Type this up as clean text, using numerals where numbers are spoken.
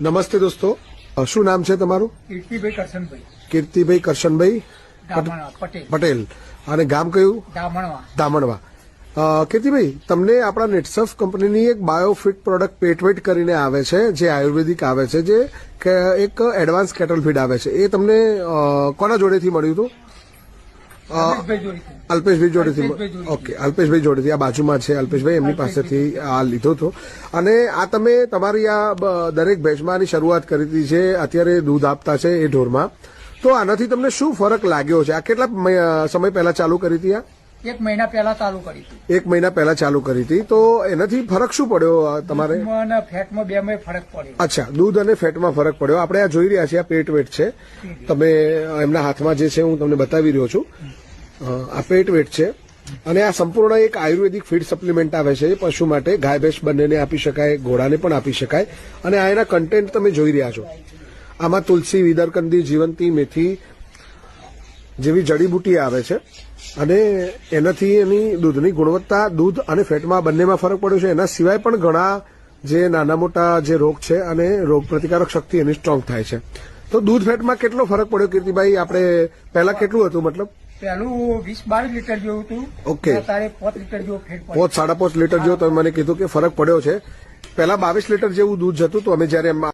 નમસ્તે દોસ્તો, શું નામ છે તમારું? કીર્તિભાઈ કરશનભાઈ કીર્તિભાઈ કરશનભાઈ પટેલ. અને ગામ કયું? દામણવા. કીર્તિભાઈ, તમને આપણા નેટસફ કંપનીની એક બાયોફિટ પ્રોડક્ટ પેટવેટ કરીને આવે છે, જે આયુર્વેદિક આવે છે, જે એક એડવાન્સ કેટલ ફીડ આવે છે. એ તમને કોના જોડેથી મળ્યું હતું? અલ્પેશભાઈ જોડેથી. ઓકે, અલ્પેશભાઈ જોડેથી. આ બાજુમાં છે અલ્પેશભાઈ, એમની પાસેથી આ લીધો હતો. અને આ તમે તમારી આ દરેક ભેંસમાંની શરૂઆત કરી હતી, જે અત્યારે દૂધ આપતા છે એ ઢોરમાં. તો આનાથી તમને શું ફરક લાગ્યો છે? આ કેટલા સમય પહેલા ચાલુ કરી હતી? આ 1 મહિના પહેલા ચાલુ કરી હતી. 1 મહિના પહેલા ચાલુ કરી હતી. તો એનાથી ફરક શું પડ્યો તમારે? ફેટમાં બેમાં ફરક પડ્યો. અચ્છા, દૂધ અને ફેટમાં ફરક પડ્યો. આપણે આ જોઈ રહ્યા છીએ, આ પેટવેટ છે. તમે એમના હાથમાં જે છે હું તમને બતાવી રહ્યો છું. આ પેટવેટ છે અને આ સંપૂર્ણ એક આયુર્વેદિક ફીડ સપ્લિમેન્ટ આવે છે. પશુ માટે, ગાય ભેંસ બંનેને આપી શકાય, ઘોડાને પણ આપી શકાય. અને આ એના કન્ટેન્ટ તમે જોઈ રહ્યા છો. આમાં તુલસી, વિદરકંદી, જીવંતી, મેથી જેવી જડીબુટી આવે છે. અને એનાથી એની દૂધની ગુણવત્તા, દૂધ અને ફેટમાં બંનેમાં ફરક પડ્યો છે. એના સિવાય પણ ઘણા જે નાના મોટા જે રોગ છે અને રોગ પ્રતિકારક શક્તિ એની સ્ટ્રોંગ થાય છે. તો દૂધ ફેટમાં કેટલો ફરક પડ્યો કીર્તિભાઈ? આપણે પહેલા કેટલું હતું? મતલબ પેલું 20-22 લીટર જેવું હતું. ઓકે, અત્યારે 5 લીટર જેવો ફેટ પડ્યો. 5-5.5 લીટર જેવો તમે મને કીધું કે ફરક પડ્યો છે. પહેલા 22 લીટર જેવું દૂધ જતું હતું અમે જયારે